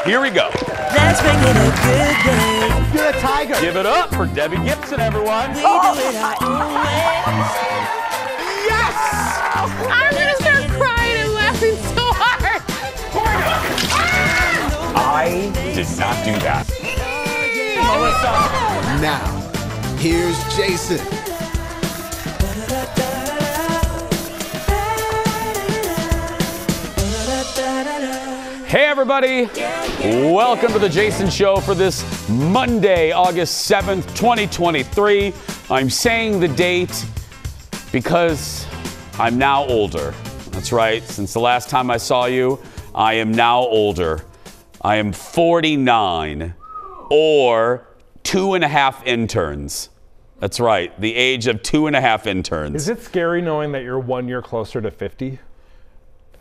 Here we go. Let's make it a good day. You're a tiger. Give it up for Debbie Gibson, everyone. We do it our own way. Yes! I'm gonna start crying and laughing so hard. I did not do that. Melissa. Now, here's Jason. Hey, everybody. Welcome to the Jason Show for this Monday, August 7th, 2023. I'm saying the date because I'm now older. That's right. Since the last time I saw you, I am now older. I am 49 or 2.5 interns. That's right. The age of 2.5 interns. Is it scary knowing that you're 1 year closer to 50?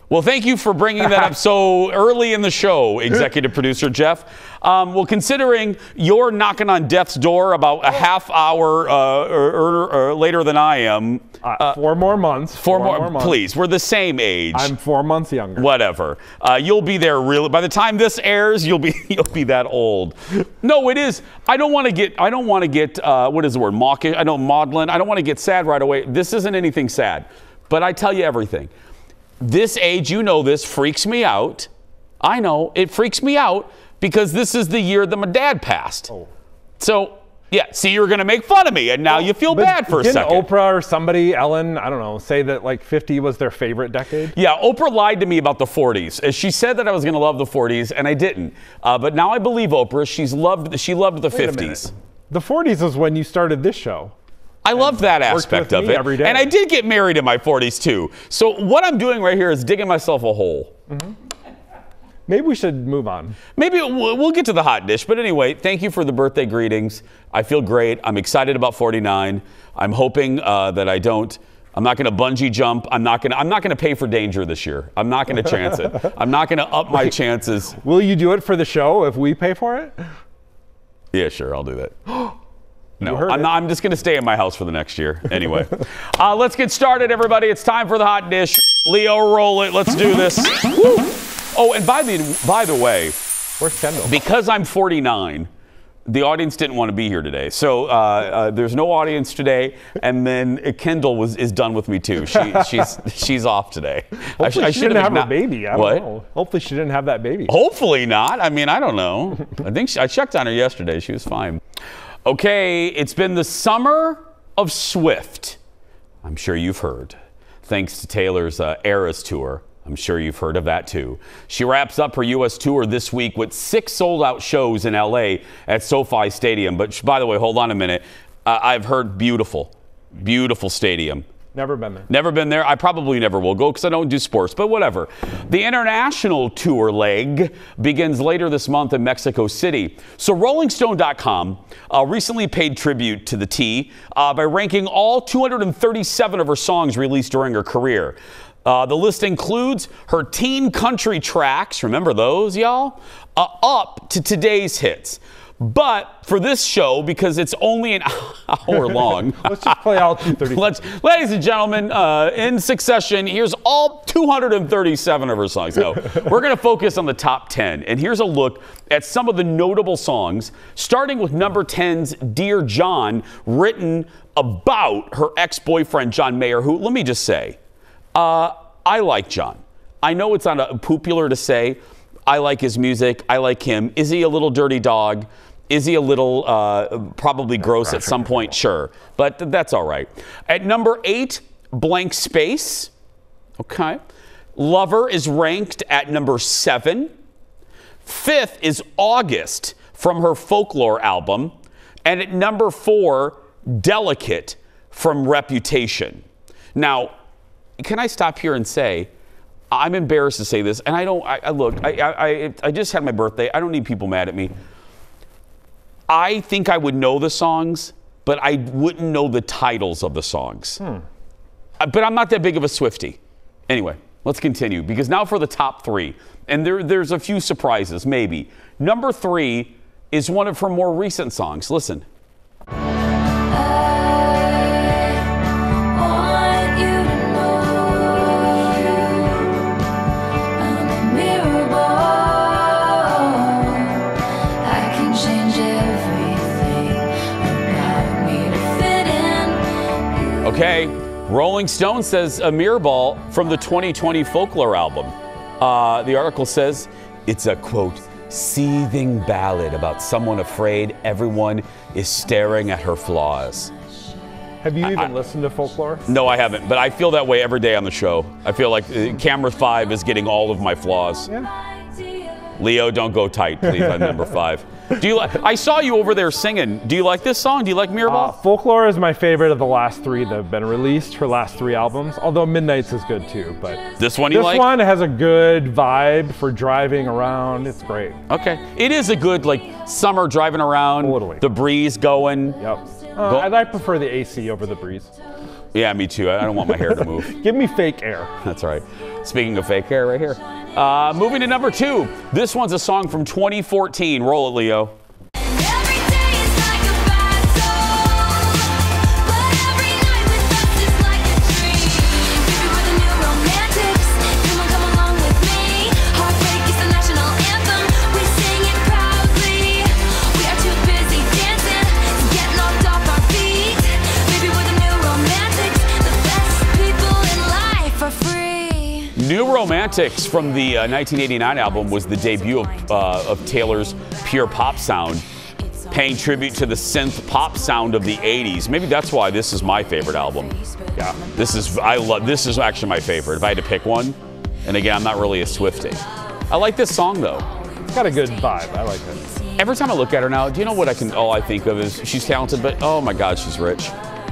Well, thank you for bringing that up so early in the show, executive producer Jeff. Well, considering you're knocking on death's door about a half hour or later than I am. 4 more months. Four more months. Please, we're the same age. I'm 4 months younger. Whatever. You'll be there really. By the time this airs, you'll be that old. No, it is. I don't want to get. What is the word? Mawkish. I know maudlin. I don't want to get sad right away. This isn't anything sad, but I tell you everything. This age, you know this, freaks me out. I know, it freaks me out because this is the year that my dad passed. Oh. So, yeah, see, you were going to make fun of me, and now you feel bad for a second. Didn't Oprah or somebody, Ellen, I don't know, say that like 50 was their favorite decade? Yeah, Oprah lied to me about the 40s. She said that I was going to love the 40s, and I didn't. But now I believe Oprah. She loved the 50s. The 40s is when you started this show. I loved that aspect of it. Every day. And I did get married in my 40s, too. So what I'm doing right here is digging myself a hole. Mm-hmm. Maybe we should move on. Maybe we'll get to the hot dish. But anyway, thank you for the birthday greetings. I feel great. I'm excited about 49. I'm hoping that I'm not going to bungee jump. I'm not going to pay for danger this year. I'm not going to chance it. I'm not going to up my chances. Will you do it for the show if we pay for it? Yeah, sure. I'll do that. No, I'm just going to stay in my house for the next year. Anyway, let's get started, everybody. It's time for the hot dish. Leo, roll it. Let's do this. Woo. Oh, and by the way, where's Kendall? Because I'm 49, the audience didn't want to be here today. So there's no audience today. And then Kendall is done with me, too. She's off today. Hopefully she didn't have her baby. I don't know. Hopefully she didn't have that baby. Hopefully not. I mean, I don't know. I checked on her yesterday. She was fine. Okay, it's been the summer of Swift. I'm sure you've heard. Thanks to Taylor's Eras Tour. I'm sure you've heard of that too. She wraps up her U.S. tour this week with 6 sold-out shows in L.A. at SoFi Stadium. But by the way, hold on a minute. I've heard beautiful stadium. Never been there. Never been there. I probably never will go because I don't do sports, but whatever. The international tour leg begins later this month in Mexico City. So RollingStone.com recently paid tribute to the T by ranking all 237 of her songs released during her career. The list includes her teen country tracks, remember those, y'all? Up to today's hits. But for this show, because it's only an hour long. Let's just play all 237. Ladies and gentlemen, in succession, here's all 237 of her songs. No, we're going to focus on the top 10. And here's a look at some of the notable songs, starting with number 10's Dear John, written about her ex-boyfriend, John Mayer, who, let me just say, I like John. I know it's not popular to say. I like his music. I like him. Is he a little dirty dog? Is he a little probably gross at some point? Sure. But that's all right. At number 8, Blank Space. Okay. Lover is ranked at number 7. 5th is August from her Folklore album. And at number 4, Delicate from Reputation. Now, can I stop here and say, I'm embarrassed to say this, and I just had my birthday. I don't need people mad at me. I think I would know the songs, but I wouldn't know the titles of the songs. But I'm not that big of a Swiftie. Anyway, let's continue, because now for the top 3. And there's a few surprises, maybe. Number 3 is one of her more recent songs. Listen. Okay. Rolling Stone says a mirror ball from the 2020 Folklore album. The article says it's a, quote, seething ballad about someone afraid everyone is staring at her flaws. Have you even listened to Folklore? No, I haven't, but I feel that way every day on the show. I feel like camera 5 is getting all of my flaws. Yeah. Leo, don't go tight, please, on number 5. Do you like? I saw you over there singing. Do you like this song? Do you like Mirror Ball? Folklore is my favorite of the last 3 that have been released, her last 3 albums, although Midnight's is good too. But This one you like? This one has a good vibe for driving around. It's great. Okay. It is a good, like, summer driving around. Totally. The breeze going. Yep. I prefer the AC over the breeze. Yeah, me too. I don't want my hair to move. Give me fake air. That's right. Speaking of fake hair, right here. Moving to number 2. This one's a song from 2014. Roll it, Leo. New Romantics from the 1989 album was the debut of Taylor's pure pop sound, paying tribute to the synth pop sound of the 80s. Maybe that's why this is my favorite album. Yeah. This is actually my favorite if I had to pick one. And again, I'm not really a Swiftie. I like this song though. It's got a good vibe. I like it. Every time I look at her now, do you know what all I think of is she's talented, but oh my God, she's rich.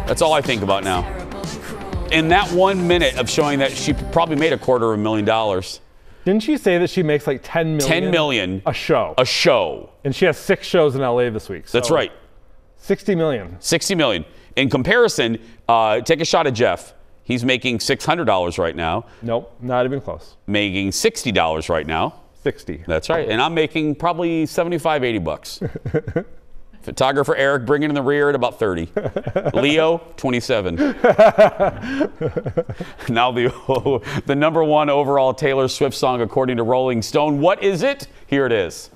That's all I think about now. In that 1 minute of showing that she probably made $250,000. Didn't she say that she makes like 10 million? 10 million. A show. A show. And she has 6 shows in LA this week. So That's right. 60 million. 60 million. In comparison, take a shot at Jeff. He's making $600 right now. Nope, not even close. Making $60 right now. 60. That's right. And I'm making probably 75, 80 bucks. Photographer Eric bringing in the rear at about 30. Leo, 27. Now the number 1 overall Taylor Swift song according to Rolling Stone. What is it? Here it is.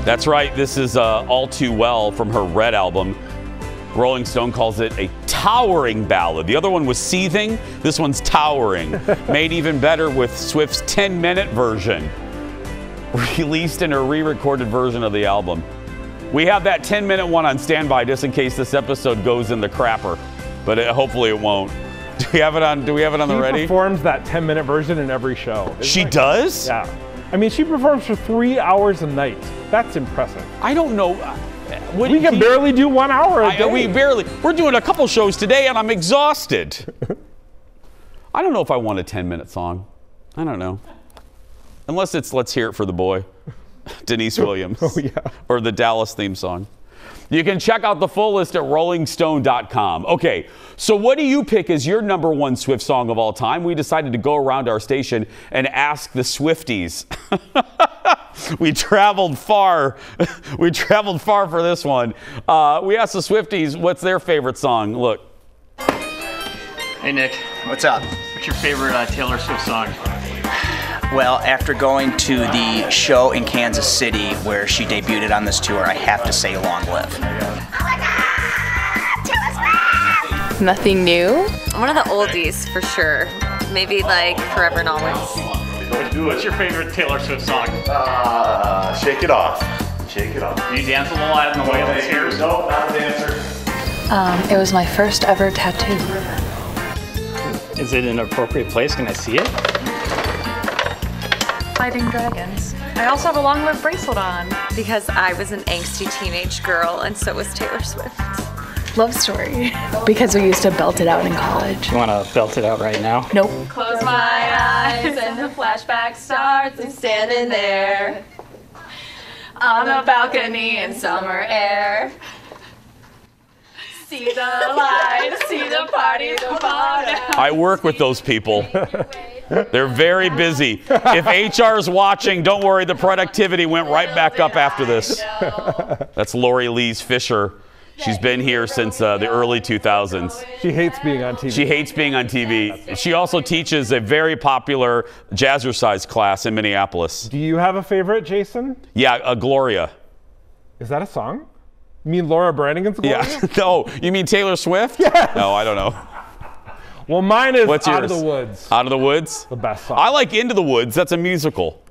That's right. This is All Too Well from her Red album. Rolling Stone calls it a towering ballad. The other one was Seething. This one's Towering. Made even better with Swift's 10-minute version, released in a re-recorded version of the album. We have that 10-minute one on standby just in case this episode goes in the crapper, but hopefully it won't. Do we have it on the ready? She performs that 10-minute version in every show. She does? Yeah. I mean, she performs for 3 hours a night. That's impressive. I don't know. We can barely do 1 hour a day. We're doing a couple shows today, and I'm exhausted. I don't know if I want a 10-minute song. I don't know. Unless it's Let's Hear It for the Boy, Denise Williams. Oh, yeah. Or the Dallas theme song. You can check out the full list at rollingstone.com. Okay, so what do you pick as your number 1 Swift song of all time? We decided to go around our station and ask the Swifties. We traveled far. We traveled far for this one. We asked the Swifties what's their favorite song. Look. Hey, Nick. What's up? What's your favorite Taylor Swift song? Well, after going to the show in Kansas City where she debuted on this tour, I have to say Long Live. Nothing new? One of the oldies for sure. Maybe like Forever and Always. What's your favorite Taylor Swift song? Shake It Off. Shake It Off. Can you dance a little out in the way of the stairs? No, not a dancer. It was my first ever tattoo. Is it in an appropriate place? Can I see it? Fighting dragons. I also have a Long Live bracelet on. Because I was an angsty teenage girl and so was Taylor Swift. Love story. Because we used to belt it out in college. You want to belt it out right now? Nope. Close my eyes and the flashback starts. I'm standing there on a balcony in summer air. See the lights, see the party, the bar. I work with those people. They're very busy. If HR is watching, don't worry, the productivity went right back up after this. That's Lori Lees Fisher. She's been here since the early 2000s. She hates being on TV. She hates being on TV. She also teaches a very popular jazzercise class in Minneapolis. Do you have a favorite, Jason? Yeah, Gloria. Is that a song? You mean Laura Branigan's Gloria? Yeah. No, you mean Taylor Swift? Yes. No, I don't know. Well, mine is What's Out yours? of the Woods. Out of the Woods? The best song. I like Into the Woods. That's a musical.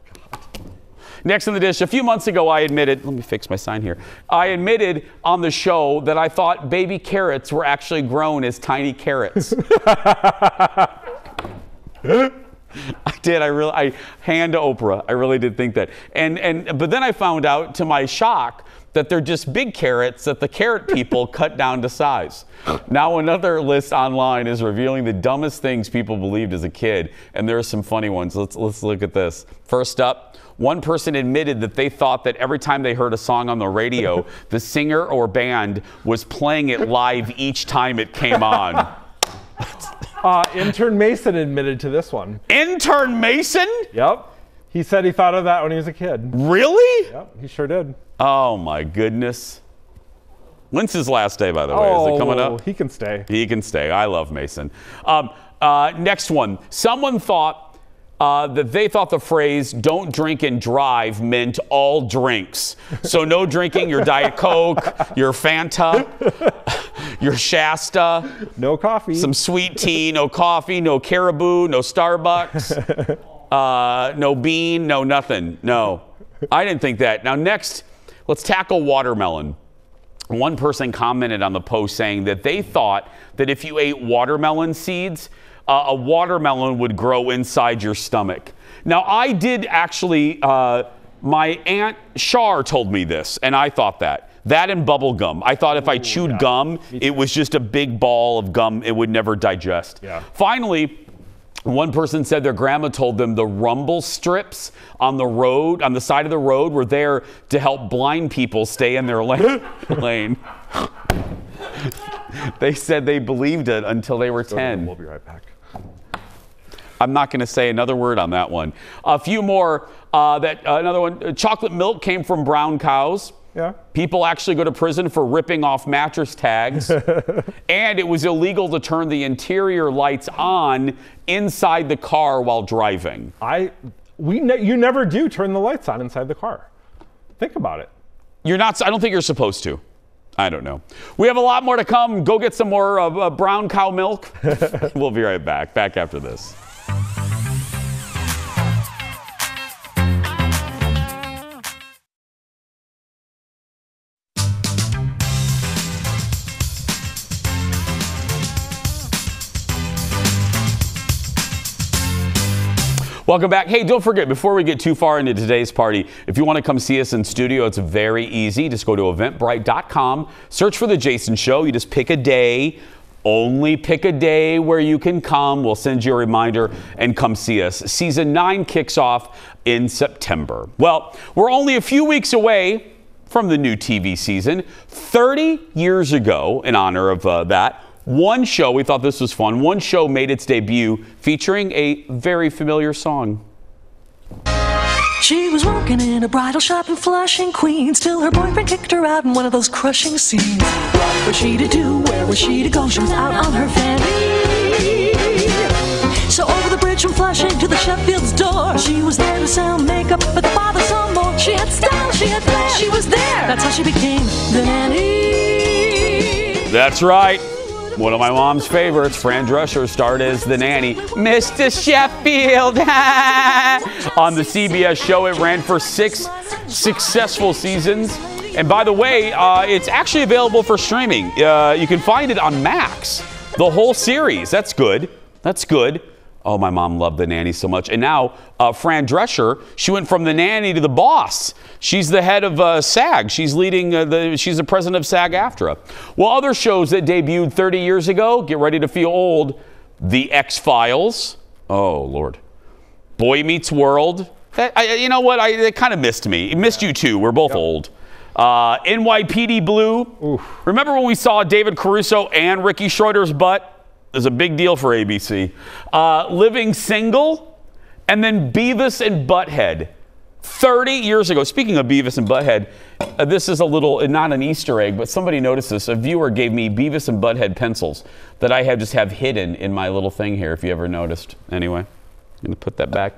Next on the dish, a few months ago I admitted, let me fix my sign here. I admitted on the show that I thought baby carrots were actually grown as tiny carrots. I did. I hand to Oprah. I really did think that. But then I found out, to my shock, that they're just big carrots that the carrot people cut down to size. Now another list online is revealing the dumbest things people believed as a kid, and there are some funny ones. Let's look at this. First up, one person admitted that they thought that every time they heard a song on the radio, the singer or band was playing it live each time it came on. Intern Mason admitted to this one. Intern Mason? Yep. He said he thought of that when he was a kid. Really? Yep, he sure did. Oh my goodness. When's his last day, by the way? Is it coming up? He can stay. He can stay. I love Mason. Next one. Someone thought that they thought the phrase "don't drink and drive" meant all drinks. So no drinking your Diet Coke, your Fanta, your Shasta. No coffee. Some sweet tea, no coffee, no Caribou, no Starbucks, no bean, no nothing. No, I didn't think that. Now next, let's tackle watermelon. One person commented on the post saying that they thought that if you ate watermelon seeds, a watermelon would grow inside your stomach. Now, I did actually, my Aunt Shar told me this, and I thought that. That and bubble gum. I thought if I chewed gum, it was just a big ball of gum. It would never digest. Yeah. Finally, one person said their grandma told them the rumble strips on the road, on the side of the road, were there to help blind people stay in their lane. They said they believed it until they were 10. We'll be right back. I'm not going to say another word on that one. A few more. Another one. Chocolate milk came from brown cows. Yeah. People actually go to prison for ripping off mattress tags. And it was illegal to turn the interior lights on inside the car while driving. You never do turn the lights on inside the car. Think about it. You're not. I don't think you're supposed to. I don't know. We have a lot more to come. Go get some more brown cow milk. We'll be right back. Back after this. Welcome back. Hey, don't forget, before we get too far into today's party, if you want to come see us in studio, it's very easy. Just go to eventbrite.com, search for The Jason Show. You just pick a day. Only pick a day where you can come. We'll send you a reminder and come see us. Season 9 kicks off in September. Well, we're only a few weeks away from the new TV season. 30 years ago, in honor of that, one show, we thought this was fun, one show made its debut featuring a very familiar song. She was working in a bridal shop in Flushing, Queens, till her boyfriend kicked her out in one of those crushing scenes. What was she to do? Where was she to go? She was out on her fanny. So over the bridge from Flushing to the Sheffield's door, she was there to sell makeup, but the father saw more. She had style, she had flair, she was there. That's how she became the nanny. That's right. One of my mom's favorites, Fran Drescher, starred as the nanny, Mr. Sheffield. On the CBS show, it ran for 6 successful seasons. And by the way, it's actually available for streaming. You can find it on Max, the whole series. That's good. That's good. Oh, my mom loved The Nanny so much. And now, Fran Drescher, she went from the nanny to the boss. She's the head of SAG. She's leading, she's the president of SAG-AFTRA. Well, other shows that debuted 30 years ago, get ready to feel old. The X-Files. Oh, Lord. Boy Meets World. You know what? It kind of missed me. It missed you too. We're both old. NYPD Blue. Oof. Remember when we saw David Caruso and Ricky Schroeder's butt? It was a big deal for ABC. Living Single, and then Beavis and Butthead. 30 years ago. Speaking of Beavis and Butthead, this is a little, not an Easter egg, but somebody noticed this. A viewer gave me Beavis and Butthead pencils that I just have hidden in my little thing here, if you ever noticed. Anyway, I'm going to put that back.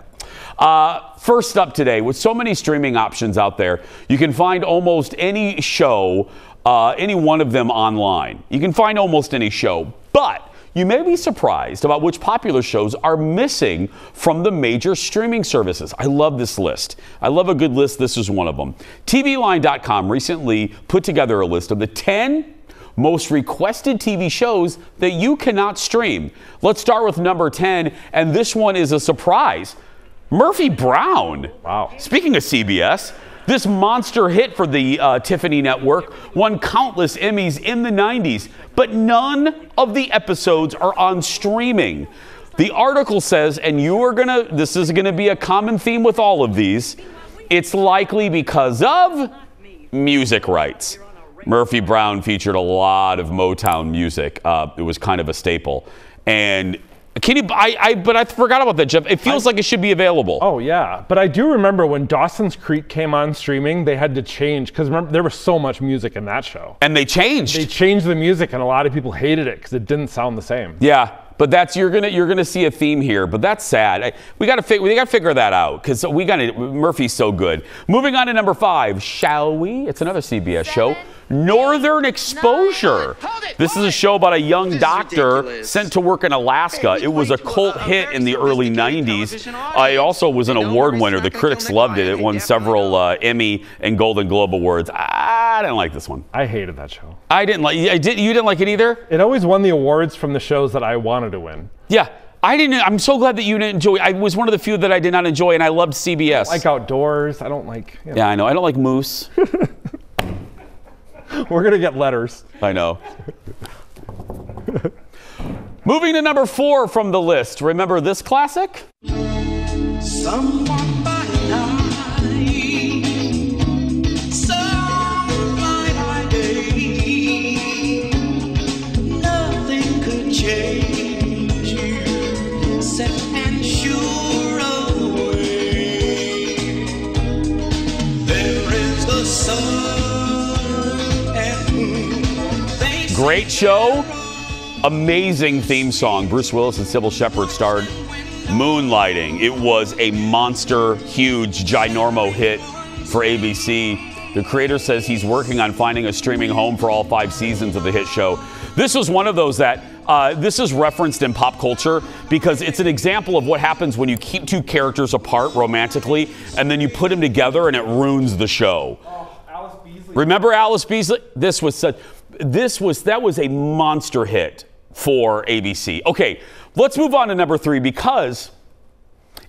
First up today, with so many streaming options out there, you can find almost any show, any one of them online. You can find almost any show, but you may be surprised about which popular shows are missing from the major streaming services. I love this list. I love a good list. This is one of them. TVLine.com recently put together a list of the 10 most requested TV shows that you cannot stream. Let's start with number 10, and this one is a surprise. Murphy Brown. Wow. Speaking of CBS, this monster hit for the Tiffany Network won countless Emmys in the 90s, but none of the episodes are on streaming. The article says, and this is gonna be a common theme with all of these, it's likely because of music rights. Murphy Brown featured a lot of Motown music. It was kind of a staple. And but I forgot about that, Jeff. It feels like it should be available. Oh, yeah. But I do remember when Dawson's Creek came on streaming, they had to change, because remember, there was so much music in that show. And they changed. They changed the music, and a lot of people hated it because it didn't sound the same. Yeah, but you're gonna see a theme here. But that's sad. We gotta figure that out, because Murphy's so good. Moving on to number 5, shall we? It's another CBS show. Northern Exposure. This is a show about a young doctor sent to work in Alaska. It was a cult hit in the early 90s. It also was an award winner. The critics loved it. It won several Emmy and Golden Globe awards. I didn't like this one. I hated that show. I didn't like. You didn't like it either? It always won the awards from the shows that I wanted to win. Yeah. I didn't. I'm so glad that you didn't enjoy it. I was one of the few that I did not enjoy, and I loved CBS. I don't like outdoors. I don't like. Yeah, I know. I don't like moose. We're going to get letters. I know. Moving to number 4 from the list. Remember this classic? Someone by night, some by day, nothing could change you, set and sure away. There is the sun. Great show, amazing theme song. Bruce Willis and Sybil Shepherd starred Moonlighting. It was a monster, huge, ginormo hit for ABC. The creator says he's working on finding a streaming home for all 5 seasons of the hit show. This was one of those that this is referenced in pop culture because it's an example of what happens when you keep 2 characters apart romantically and then you put them together and it ruins the show. Alice Beasley. Remember Alice Beasley? That was a monster hit for ABC. Okay, let's move on to number 3 because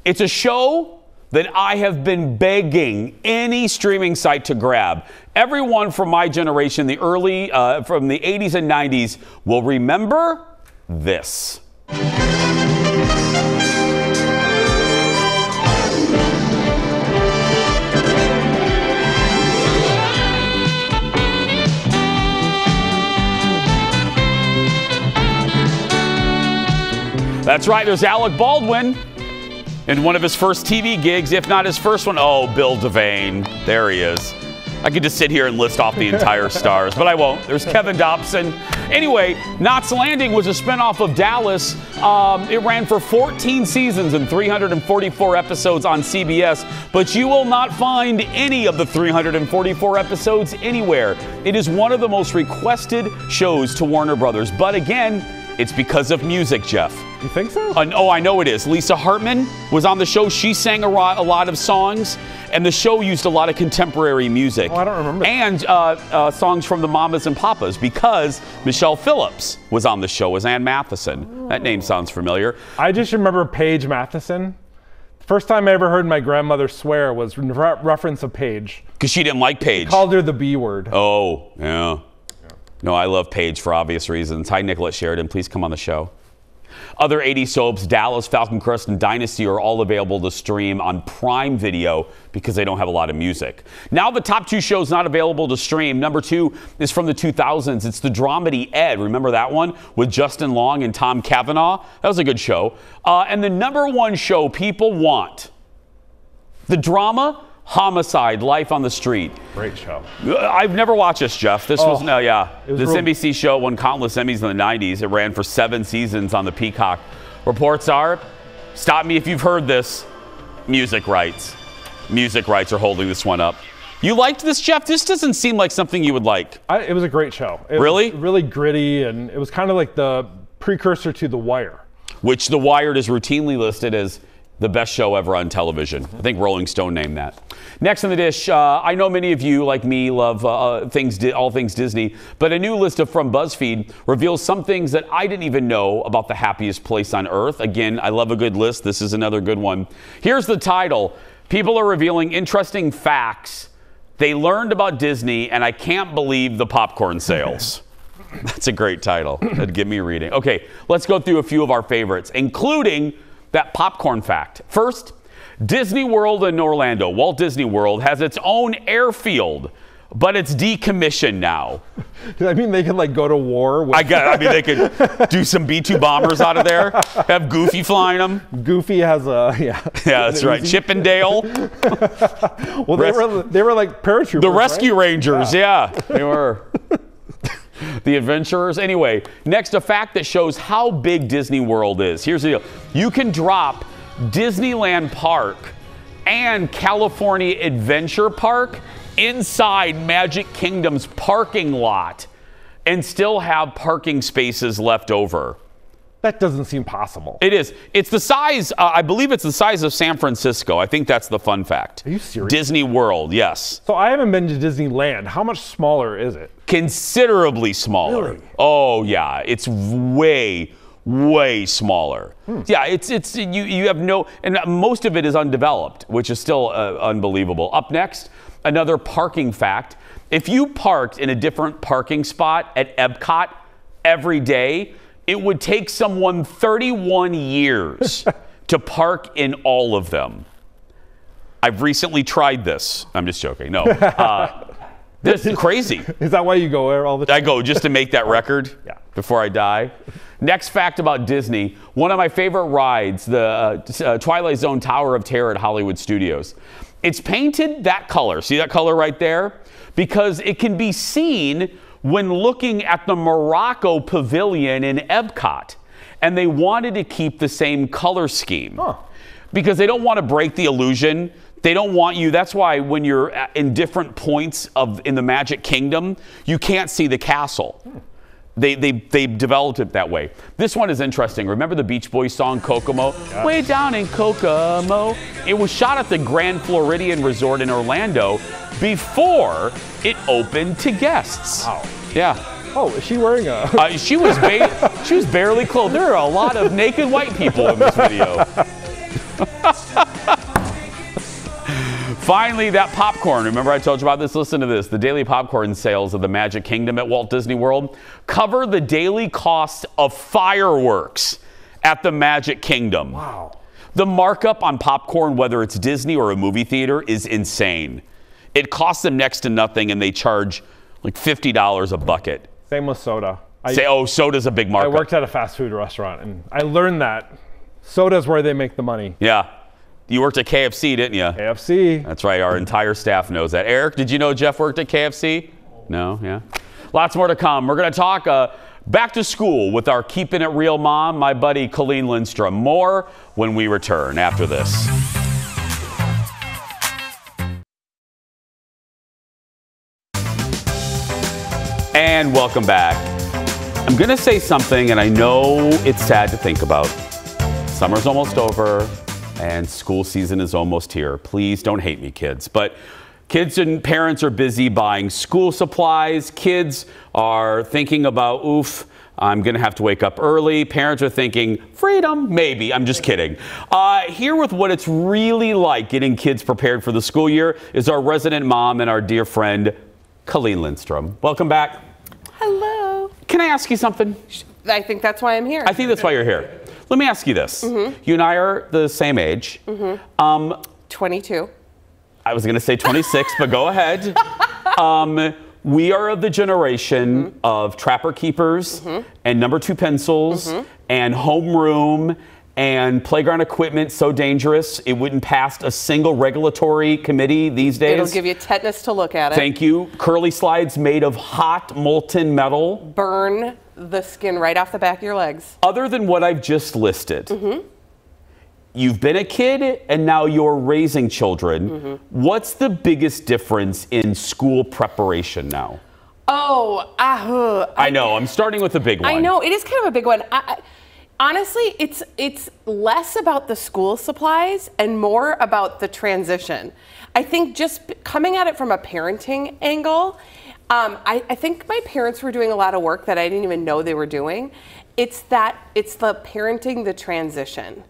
it's a show that I have been begging any streaming site to grab. Everyone from my generation, from the 80s and 90s, will remember this. That's right, there's Alec Baldwin in one of his first TV gigs, if not his first one. Oh, Bill Devane. There he is. I could just sit here and list off the entire stars, but I won't. There's Kevin Dobson. Anyway, Knots Landing was a spinoff of Dallas. It ran for 14 seasons and 344 episodes on CBS, but you will not find any of the 344 episodes anywhere. It is one of the most requested shows to Warner Brothers, but again, it's because of music, Jeff. You think so? Oh, I know it is. Lisa Hartman was on the show. She sang a lot of songs, and the show used a lot of contemporary music. Oh, I don't remember. And songs from the Mamas and Papas, because Michelle Phillips was on the show as Ann Matheson. Oh. That name sounds familiar. I just remember Paige Matheson. First time I ever heard my grandmother swear was reference of Paige. Because she didn't like Paige. She called her the B word. Oh, yeah. No, I love Paige for obvious reasons. Hi, Nicolette Sheridan. Please come on the show. Other 80s soaps, Dallas, Falcon Crest, and Dynasty are all available to stream on Prime Video because they don't have a lot of music. Now the top 2 shows not available to stream. Number 2 is from the 2000s. It's the dramedy Ed. Remember that one with Justin Long and Tom Cavanaugh? That was a good show. And the number 1 show people want, the drama Homicide, Life on the Street. Great show. I've never watched this, Jeff. This was this real... NBC show won countless Emmys in the 90s. It ran for 7 seasons on the Peacock. Reports are, stop me if you've heard this, music rights. Music rights are holding this one up. You liked this, Jeff? This doesn't seem like something you would like. It was a great show. It really? Was really gritty, and it was kind of like the precursor to The Wire. Which The Wire is routinely listed as the best show ever on television. I think Rolling Stone named that. Next on the dish, I know many of you, like me, love all things Disney, but a new list from BuzzFeed reveals some things that I didn't even know about the happiest place on earth. Again, I love a good list. This is another good one. Here's the title. People are revealing interesting facts they learned about Disney, and I can't believe the popcorn sales. That's a great title. That'd get me reading. Okay, let's go through a few of our favorites, including that popcorn fact. First, Disney World in Orlando, Walt Disney World, has its own airfield, but it's decommissioned now. I mean, they could like go to war. I mean, they could do some B-2 bombers out of there. Have Goofy flying them. Goofy has a Yeah, that's right. Chippendale. Well, they were like paratroopers. The Rescue Rangers. Yeah, they were. The Adventurers. Anyway, next, a fact that shows how big Disney World is. Here's the deal. You can drop Disneyland Park and California Adventure Park inside Magic Kingdom's parking lot and still have parking spaces left over. That doesn't seem possible. It is. It's the size, I believe it's the size of San Francisco. I think that's the fun fact. Are you serious? Disney World, yes. So I haven't been to Disneyland. How much smaller is it? Considerably smaller. Really? Oh, yeah. It's way, way smaller. Yeah, it's you have no, and most of it is undeveloped, which is still unbelievable. Up next, another parking fact. If you parked in a different parking spot at Epcot every day, it would take someone 31 years to park in all of them. I've recently tried this. I'm just joking. No. This is crazy. Is that why you go there all the time? I go just to make that record before I die. Next fact about Disney. One of my favorite rides, the Twilight Zone Tower of Terror at Hollywood Studios. It's painted that color. See that color right there? Because it can be seen when looking at the Morocco Pavilion in Epcot. And they wanted to keep the same color scheme. Because they don't want to break the illusion. They don't want you, that's why when you're in different points in the Magic Kingdom, you can't see the castle. They developed it that way. This one is interesting. Remember the Beach Boys song, Kokomo? Yeah. Way down in Kokomo. It was shot at the Grand Floridian Resort in Orlando before it opened to guests. Wow. Yeah. Oh, is she wearing a... she was barely clothed. There are a lot of naked white people in this video. Finally, that popcorn. Remember I told you about this? Listen to this. The daily popcorn sales of the Magic Kingdom at Walt Disney World cover the daily cost of fireworks at the Magic Kingdom. Wow. The markup on popcorn, whether it's Disney or a movie theater, is insane. It costs them next to nothing, and they charge like $50 a bucket. Same with soda. Soda's a big markup. I worked at a fast food restaurant, and I learned that soda's where they make the money. Yeah. You worked at KFC, didn't you? KFC. That's right. Our entire staff knows that. Eric, did you know Jeff worked at KFC? No? Yeah. Lots more to come. We're going to talk back to school with our Keeping It Real mom, my buddy Colleen Lindstrom. More when we return after this. And welcome back. I'm going to say something, and I know it's sad to think about. Summer's almost over. And school season is almost here. Please don't hate me, kids. But kids and parents are busy buying school supplies. Kids are thinking about, oof, I'm going to have to wake up early. Parents are thinking, freedom, maybe. I'm just kidding. Here with what it's really like getting kids prepared for the school year is our resident mom and our dear friend, Colleen Lindstrom. Welcome back. Hello. Can I ask you something? I think that's why I'm here. I think that's why you're here. Let me ask you this. You and I are the same age. 22. I was going to say 26, but go ahead. We are of the generation of Trapper Keepers and number 2 pencils and homeroom and playground equipment so dangerous it wouldn't pass a single regulatory committee these days. It'll give you tetanus to look at it. Thank you. Curly slides made of hot molten metal. Burn the skin right off the back of your legs. Other than what I've just listed, you've been a kid and now you're raising children. What's the biggest difference in school preparation now? Oh, I know. I'm starting with a big one. I know. It is kind of a big one. Honestly, it's less about the school supplies and more about the transition. I think just coming at it from a parenting angle, I think my parents were doing a lot of work that I didn't even know they were doing. It's the parenting the transition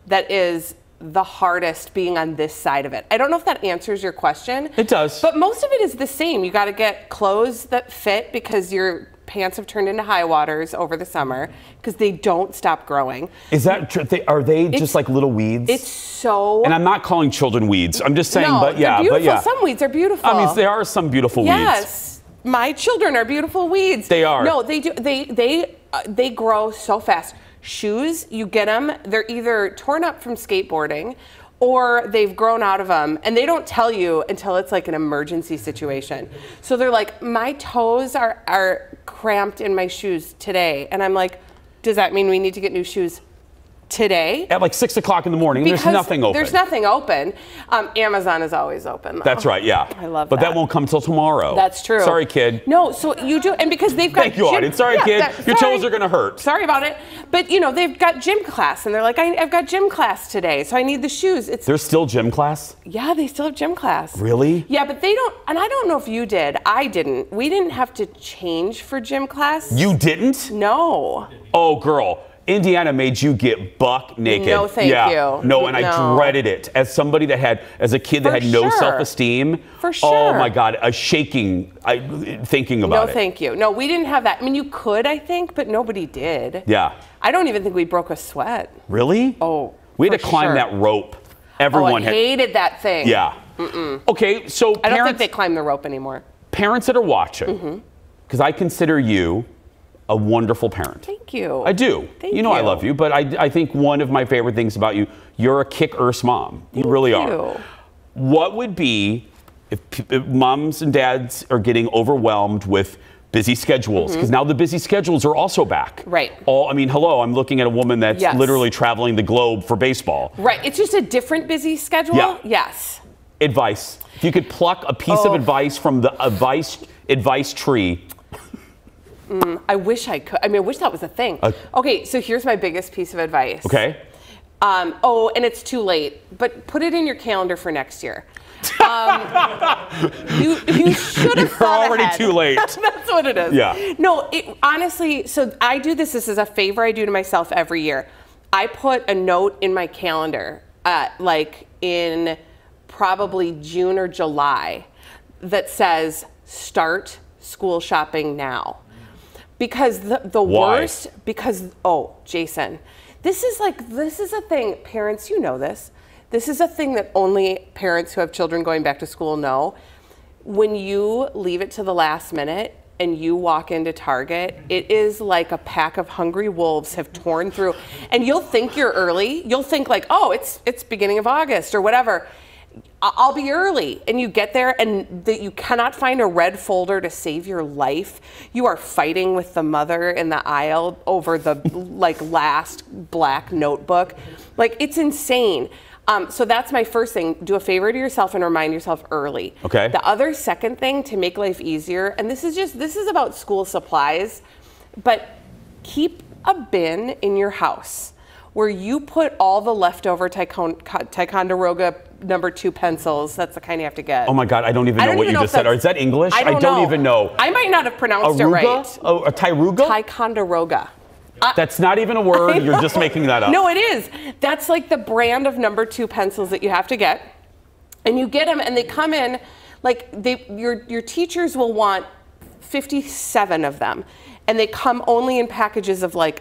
that is the hardest, being on this side of it. I don't know if that answers your question. It does. But most of it is the same. You got to get clothes that fit because your pants have turned into high waters over the summer because they don't stop growing. Is that true? Are they just like little weeds? It's so... And I'm not calling children weeds. I'm just saying, no, but yeah. they're beautiful. But yeah. Some weeds are beautiful. I mean, there are some beautiful weeds. Yes. My children are beautiful weeds. They are. No, they do. They grow so fast. Shoes, you get them, they're either torn up from skateboarding or they've grown out of them, and they don't tell you until it's like an emergency situation. So they're like, my toes are cramped in my shoes today. And I'm like, does that mean we need to get new shoes today? At like 6 o'clock in the morning, Because there's nothing open. There's nothing open. Amazon is always open, though. That's right, yeah. I love but that won't come till tomorrow. That's true. Sorry, kid. No, so you do, and because they've got Thank you, audience. Sorry, kid. Your toes are going to hurt. Sorry about it. But, you know, they've got gym class, and they're like, I've got gym class today, so I need the shoes. There's still gym class? Yeah, they still have gym class. Really? Yeah, but they don't, and I don't know if you did. I didn't. We didn't have to change for gym class. You didn't? No. Oh, girl. Indiana made you get buck naked. No, thank you. No, and I dreaded it. As somebody that had, as a kid that had no self-esteem. For sure. Oh my God, a shaking thinking about it. No, thank you. No, we didn't have that. I mean, you could, I think, but nobody did. Yeah. I don't even think we broke a sweat. Really? Oh, we had to climb that rope. Everyone I hated that thing. Yeah. Okay, so I don't think they climb the rope anymore. Parents that are watching, because I consider you a wonderful parent. Thank you. I do. Thank you know I love you, but I think one of my favorite things about you, you're a kick-ass mom. You really are. What would be if moms and dads are getting overwhelmed with busy schedules? Because now the busy schedules are also back. Right. I mean, hello, I'm looking at a woman that's literally traveling the globe for baseball. Right. It's just a different busy schedule. Yeah. Yes. Advice. If you could pluck a piece of advice from the advice tree. I wish I could. I mean, I wish that was a thing. Okay, so here's my biggest piece of advice. Okay. And it's too late, but put it in your calendar for next year. You should have thought already ahead. too late. That's what it is. Yeah. No, honestly, so I do this. This is a favor I do to myself every year. I put a note in my calendar, like in probably June or July, that says, start school shopping now. Because the worst, Jason, this is a thing, parents, you know this. This is a thing that only parents who have children going back to school know. When you leave it to the last minute and you walk into Target, it is like a pack of hungry wolves have torn through. And you'll think you're early. You'll think like, oh, it's beginning of August or whatever. I'll be early, and you get there and you cannot find a red folder to save your life. You are fighting with the mother in the aisle over the last black notebook. Like, it's insane. So that's my first thing. Do a favor to yourself and remind yourself early. Okay. The other second thing to make life easier, and this is about school supplies, but keep a bin in your house where you put all the leftover Ticonderoga #2 pencils. That's the kind you have to get. Oh my God, I don't even know what you just said. Is that English? I don't know. Even know. I might not have pronounced it right. Oh, a Tiruga? Ticonderoga. That's not even a word. You're just making that up. No, it is. That's like the brand of #2 pencils that you have to get. And you get them and they come in, like your teachers will want 57 of them. and they come only in packages of like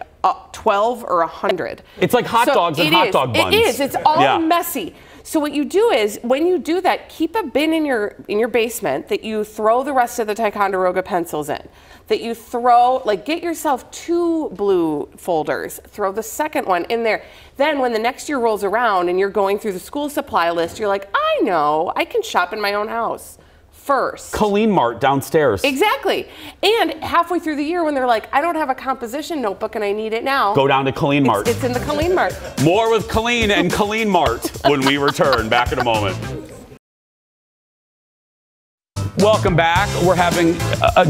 12 or 100. It's like hot dogs and hot dog buns. It is. It's all messy. So what you do is, when you do that, keep a bin in your basement that you throw the rest of the Ticonderoga pencils in. That you throw, like, get yourself 2 blue folders. Throw the second one in there. Then when the next year rolls around and you're going through the school supply list, you're like, I know, I can shop in my own house first. Colleen Mart downstairs. Exactly. And halfway through the year, when they're like, I don't have a composition notebook and I need it now. Go down to Colleen Mart. It's in the Colleen Mart. More with Colleen and Colleen Mart when we return. Back in a moment. Welcome back. We're having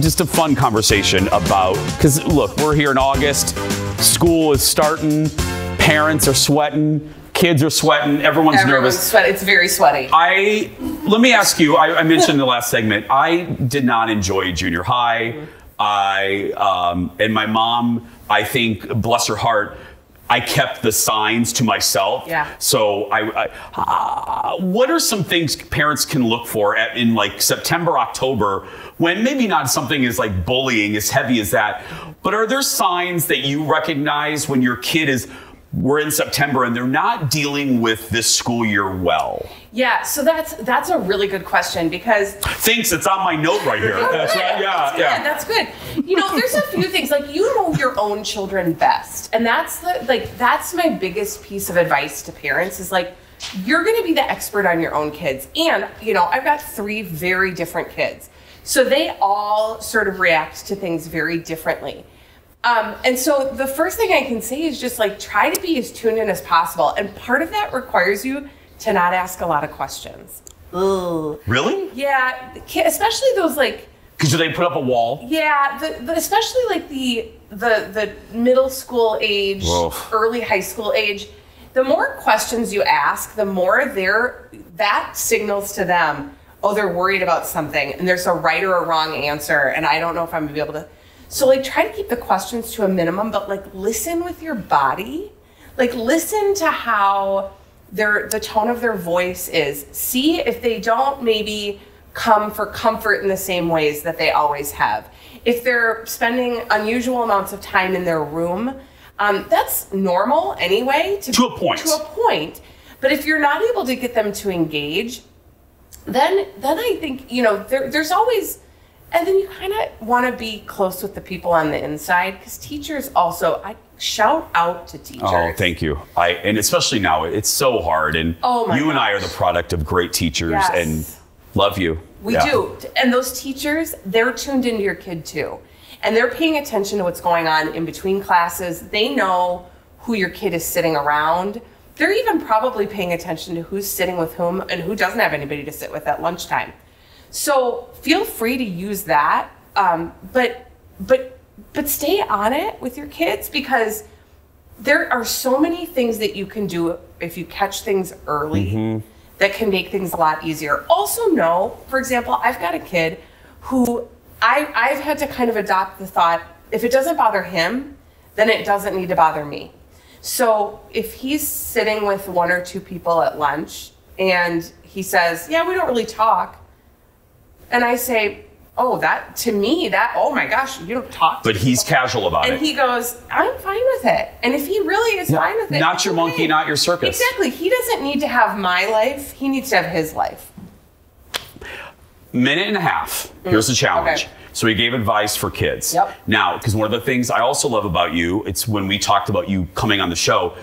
just a fun conversation about, because look, we're here in August. School is starting. Parents are sweating. Kids are sweating. Everyone's nervous. It's very sweaty. Let me ask you, I mentioned in the last segment, I did not enjoy junior high. And my mom, I think, bless her heart, I kept the signs to myself. Yeah. So what are some things parents can look for in like September, October, when maybe not something as like bullying as heavy as that, but are there signs that you recognize when your kid we're in September and they're not dealing with this school year well? Yeah, so that's a really good question, because thanks, it's on my note right here. That's right. Yeah. That's good. You know, there's a few things, like, you know your own children best, and that's my biggest piece of advice to parents is, like, you're going to be the expert on your own kids. And, you know, I've got 3 very different kids, so they all sort of react to things very differently. And so the first thing I can say is just, like, try to be as tuned in as possible. And part of that requires you to not ask a lot of questions. Ugh. Really? Yeah, especially those, like... Because they put up a wall? Yeah, especially like the middle school age, early high school age. The more questions you ask, the more that signals to them, oh, they're worried about something, and there's a right or a wrong answer, and I don't know if I'm gonna be able to... So, like, try to keep the questions to a minimum, but, like, listen with your body. Like, listen to how the tone of their voice is. See if they don't maybe come for comfort in the same ways that they always have. If they're spending unusual amounts of time in their room, that's normal anyway. To a point. To a point. But if you're not able to get them to engage, then I think, you know, there's always... And then you kind of want to be close with the people on the inside, because teachers also, I shout out to teachers. Oh, thank you. And especially now, it's so hard. And and I are the product of great teachers, and love you. We do. And those teachers, they're tuned into your kid too. And they're paying attention to what's going on in between classes. They know who your kid is sitting around. They're even probably paying attention to who's sitting with whom and who doesn't have anybody to sit with at lunchtime. So feel free to use that, but stay on it with your kids, because there are so many things that you can do if you catch things early that can make things a lot easier. Also know, for example, I've got a kid who I've had to kind of adopt the thought, if it doesn't bother him, then it doesn't need to bother me. So if he's sitting with 1 or 2 people at lunch and he says, yeah, we don't really talk, and I say, oh, oh my gosh, you don't talk to But he's casual about it. And he goes, I'm fine with it. And if he really is fine with it. Not your monkey, not your circus. Exactly. He doesn't need to have my life. He needs to have his life. Minute and a half. Here's the challenge. Okay. So he gave advice for kids. Yep. Now, because one of the things I also love about you, it's when we talked about you coming on the show,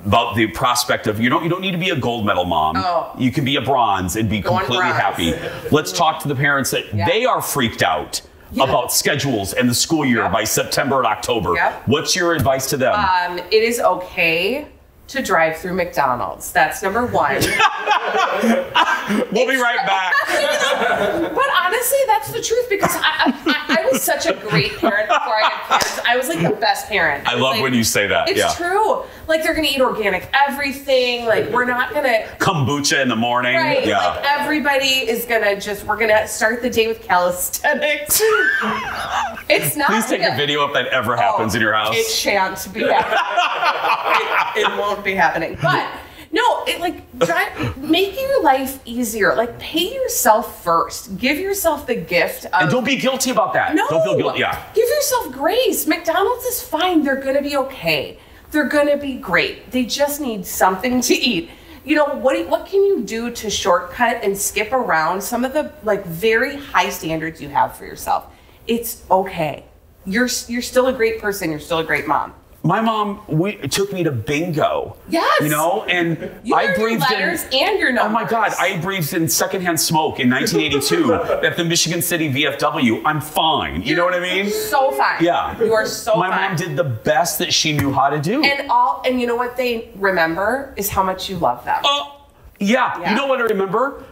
about the prospect of you don't need to be a gold medal mom. Oh. You can be a bronze and be completely happy. Let's talk to the parents that they are freaked out about schedules and the school year by September and October. What's your advice to them? It is okay to drive through McDonald's. That's number 1. We'll be right back. But honestly, that's the truth, because I was such a great parent before I had kids. I was like the best parent. I love when you say that. It's true. Like, they're gonna eat organic everything. Like, we're not gonna kombucha in the morning. Right. Yeah. Like, everybody is we're gonna start the day with calisthenics. It's not. Please take a video if that ever happens in your house. It shan't be happening. It won't be happening. But no, make your life easier. Like, pay yourself first. Give yourself the gift of... And don't be guilty about that. No. Don't feel guilty. Yeah. Give yourself grace. McDonald's is fine. They're going to be okay. They're going to be great. They just need something to eat. You know, what can you do to shortcut and skip around some of the like very high standards you have for yourself? It's okay. You're still a great person. You're still a great mom. My mom took me to bingo. Yes. You know, and you I breathed your letters and your numbers. Oh my God, I breathed in secondhand smoke in 1982 at the Michigan City VFW. I'm fine. You know what I mean? So fine. Yeah. You are so My fine. mom did the best that she knew how to do. And you know what they remember is how much you love them. Yeah. You know what I remember?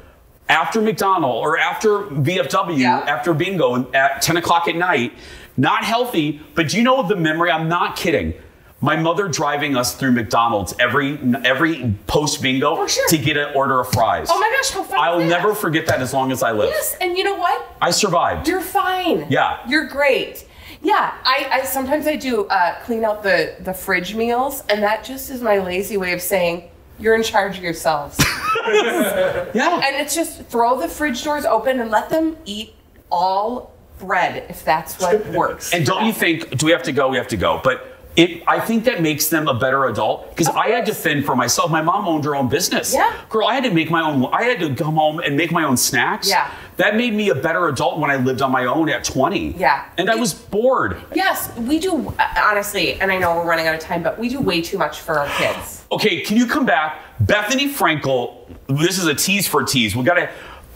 After McDonald's or after VFW, after bingo at 10 o'clock at night, not healthy, but do you know the memory? I'm not kidding. My mother driving us through McDonald's every post bingo to get an order of fries. Oh my gosh, how fun! I'll never forget that as long as I live. Yes, and you know what? I survived. You're fine. Yeah. You're great. Yeah, I sometimes I do clean out the fridge meals, and that just is my lazy way of saying you're in charge of yourselves. Yeah. And it's just throw the fridge doors open and let them eat all bread if that's what works. And don't you think, do we have to go? We have to go. But I think that makes them a better adult because I had to fend for myself. My mom owned her own business. Yeah. Girl, I had to come home and make my own snacks. Yeah. That made me a better adult when I lived on my own at 20. Yeah. And I was bored. Yes, we do, honestly, and I know we're running out of time, but we do way too much for our kids. Okay, can you come back? Bethany Frankel, this is a tease for a tease.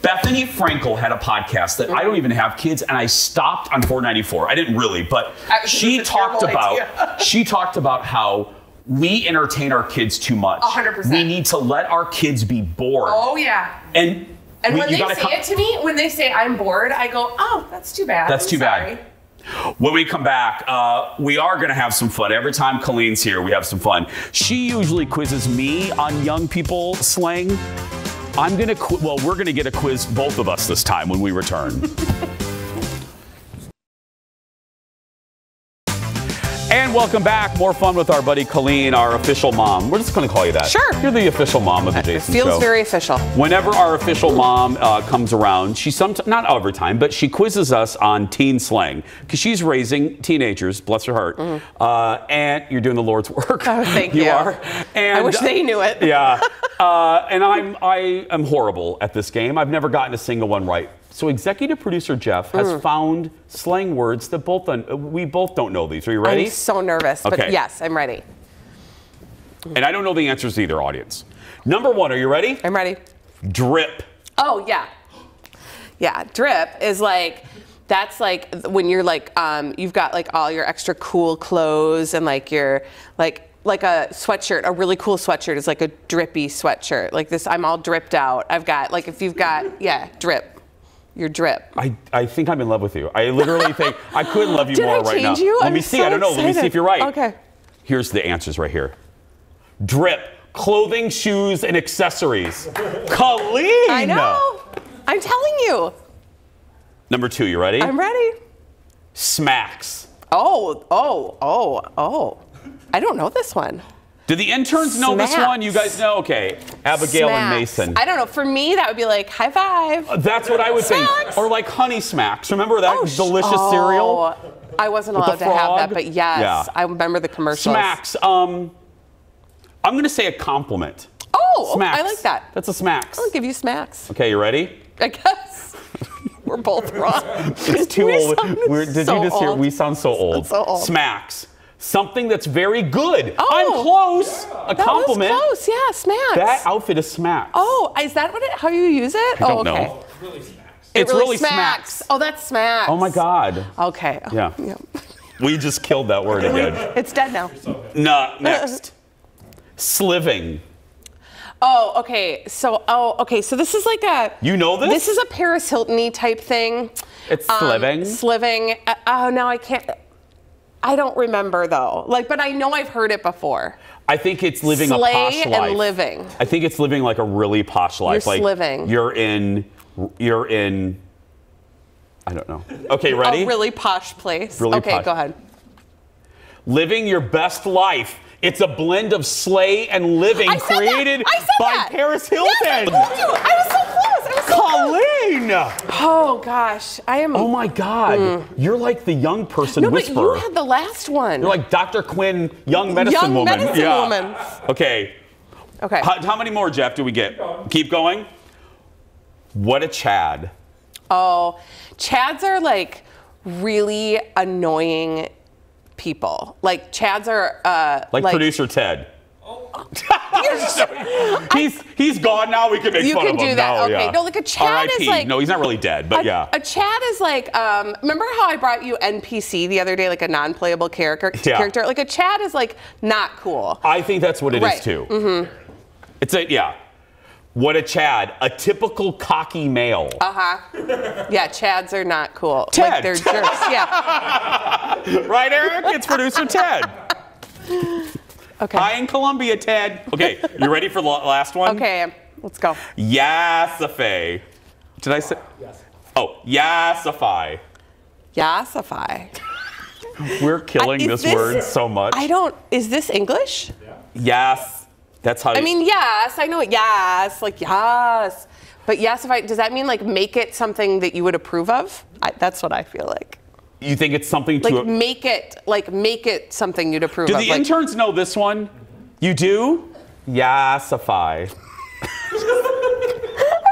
Bethany Frankel had a podcast that I don't even have kids, and I stopped on 494. I didn't really, but she talked about how we entertain our kids too much. 100%. We need to let our kids be bored. Oh yeah. And when they say it to me, when they say I'm bored, I go, oh, that's too bad. That's too bad. When we come back, we are going to have some fun. Every time Colleen's here, we have some fun. She usually quizzes me on young people slang. we're going to get a quiz, both of us this time when we return. And welcome back. More fun with our buddy Colleen, our official mom. We're just going to call you that. Sure. You're the official mom of the Jason Show. Show. Feels very official. Whenever our official mom comes around, she not every time, but she quizzes us on teen slang because she's raising teenagers, bless her heart. And you're doing the Lord's work. Oh, thank you. You are. And, I wish they knew it. Yeah. And I am horrible at this game. I've never gotten a single one right. So executive producer Jeff has found slang words that we both don't know these. Are you ready? I'm so nervous, but yes, I'm ready. And I don't know the answers either, audience. Number one, are you ready? I'm ready. Drip. Oh, yeah. Yeah, drip is like, that's like when you're like, you've got like all your extra cool clothes and like your, like a sweatshirt, a really cool sweatshirt is like a drippy sweatshirt. Like this, I'm all dripped out. I've got, like if you've got, drip. Your drip. I think I'm in love with you. I literally think I couldn't love you more right now. You? Let me see. So I don't know. Let me see if you're right. Okay. Here's the answers right here. Drip. Clothing, shoes, and accessories. Colleen! I know. I'm telling you. Number two, you ready? I'm ready. Smacks. Oh. I don't know this one. Do the interns know this one? You guys know? Okay. Abigail and Mason. I don't know. For me, that would be like high five. That's what I would think. Or like Honey Smacks. Remember that delicious cereal? I wasn't allowed to have that, but yes. I remember the commercials. Smacks. I'm going to say a compliment. Oh, Smacks. I like that. That's a smacks. I'll give you smacks. Okay, you ready? I guess. We're both wrong. It's too old. Did you just hear? We sound so old. So old. Smacks. Something that's very good. Oh, I'm close. A compliment. That was close. Yeah, smacks. That outfit is smacks. Oh, is that how you use it? I don't know. It's really smacks. It's really smacks. Oh, that's smacks. Oh my God. Okay. Yeah. We just killed that word again. It's dead now. No, next. Sliving. Oh, okay. So this is like a. You know this? This is a Paris Hilton-y type thing. It's sliving. Sliving. No, I can't. I don't remember though. Like, but I know I've heard it before. I think it's living a posh life. Slay and living. I think it's living like a really posh life. You're like sliving. You're in. I don't know. Okay, ready? A really posh place. Really okay, posh. Go ahead. Living your best life. It's a blend of slay and living created by Paris Hilton. Yes, I told you. I was so close. Colleen! Oh gosh, I am. Oh my God. You're like the young person No, but whisperer. you had the last one. You're like Dr. Quinn, young medicine Young woman. medicine woman. Okay. Okay. How many more, Jeff, do we get? Keep going. What a Chad. Oh, Chads are like really annoying people. Like Chads are Like producer Ted. he's gone now. We can make You fun can of him do that. now. Okay. Yeah. No, like a Chad R.I.P. is like. No, he's not really dead, but yeah. A Chad is like. Remember how I brought you NPC the other day, like a non-playable character? Yeah. Like a Chad is like not cool. I think that's what it is Right. too. Mm-hmm. It's yeah. What a Chad. A typical cocky male. Yeah, Chads are not cool. Ted. Like they're jerks. Yeah. Right, Eric? It's producer Ted. Okay. Hi in Columbia, Ted. Okay, you ready for the last one? Okay, let's go. Yassify. Did I say? Yes. Oh, Yassify. Yassify. We're killing this word so much. Is this English? Yes. That's how I mean, yes, I know it. Yes, like yes. But yassify, does that mean like make it something that you would approve of? That's what I feel like. You think it's something to like make it something you'd approve of. Do the interns know this one? You do? Yassify. I just want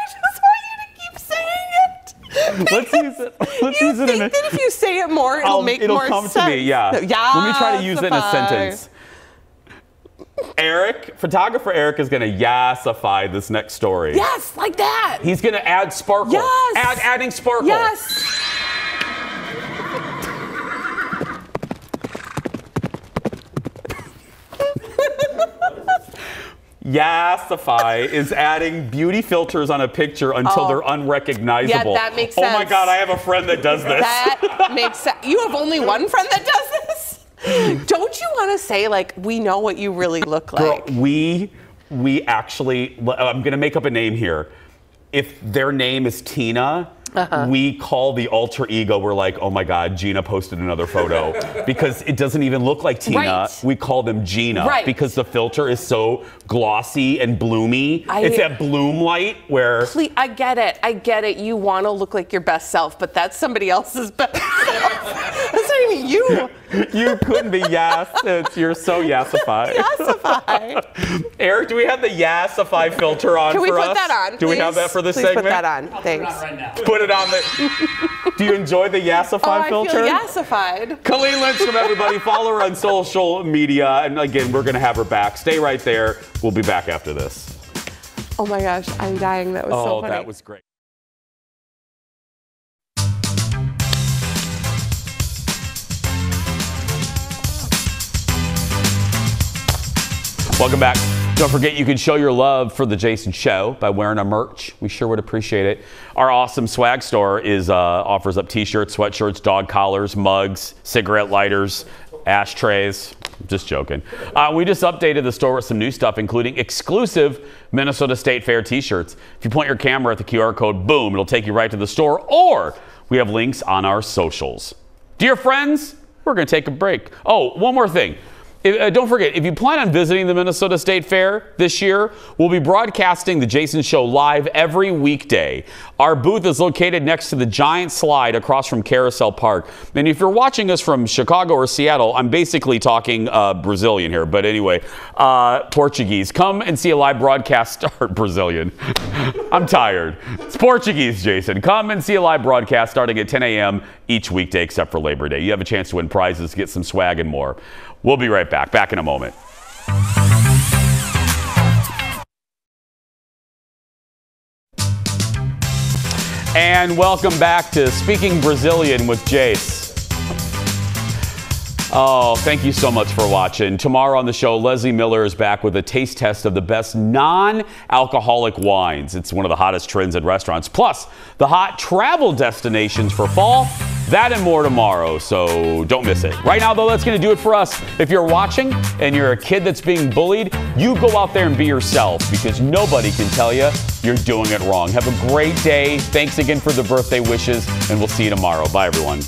you to keep saying it. Let's use it. Let's use it in that if you say it more, it'll make more sense. It'll come to me, yeah. No, Let me try to use it in a yassify. sentence. Photographer Eric is going to yassify this next story. Yes, like that. He's going to add sparkle. Yes. Adding sparkle. Yes. Yassify is adding beauty filters on a picture until they're unrecognizable. Yeah, that makes sense. Oh my God, I have a friend that does this. That makes sense. You have only one friend that does this? Don't you want to say, like, we know what you really look like? Girl, we actually, I'm going to make up a name here. If their name is Tina, we call the alter ego, we're like, oh my God, Gina posted another photo. Because it doesn't even look like Tina. Right. We call them Gina. Right. Because the filter is so glossy and bloomy. It's that bloom light where... Please, I get it. You want to look like your best self, but that's somebody else's best self. That's not even you. You couldn't be you're so yassify. Yassify. Eric, do we have the yassify filter on for us? Can we put that on, Do we please? have that for this Please segment? put that on. Thanks. Not right now. Put it on the... Do you enjoy the yassify filter? I feel yassified. Colleen Lindstrom, everybody. Follow her on social media. And again, we're going to have her back. Stay right there. We'll be back after this. Oh my gosh, I'm dying. That was so funny. That was great. Welcome back. Don't forget you can show your love for The Jason Show by wearing our merch. We sure would appreciate it. Our awesome swag store offers up t-shirts, sweatshirts, dog collars, mugs, cigarette lighters, ashtrays. Just joking. We just updated the store with some new stuff, including exclusive Minnesota State Fair t-shirts. If you point your camera at the QR code, boom, it'll take you right to the store, or we have links on our socials. Dear friends, we're going to take a break. Oh, one more thing. Don't forget, if you plan on visiting the Minnesota State Fair this year, we'll be broadcasting The Jason Show live every weekday. Our booth is located next to the giant slide across from Carousel Park. And if you're watching us from Chicago or Seattle, I'm basically talking Brazilian here. But anyway, Portuguese. Come and see a live broadcast start. Brazilian. I'm tired. It's Portuguese, Jason. Come and see a live broadcast starting at 10 a.m. each weekday except for Labor Day. You have a chance to win prizes, get some swag, and more. We'll be right back. Back in a moment. And welcome back to Speaking Brazilian with Jace. Oh, thank you so much for watching. Tomorrow on the show, Leslie Miller is back with a taste test of the best non-alcoholic wines. It's one of the hottest trends in restaurants. Plus, the hot travel destinations for fall. That and more tomorrow, so don't miss it. Right now, though, that's going to do it for us. If you're watching and you're a kid that's being bullied, you go out there and be yourself, because nobody can tell you you're doing it wrong. Have a great day. Thanks again for the birthday wishes, and we'll see you tomorrow. Bye, everyone.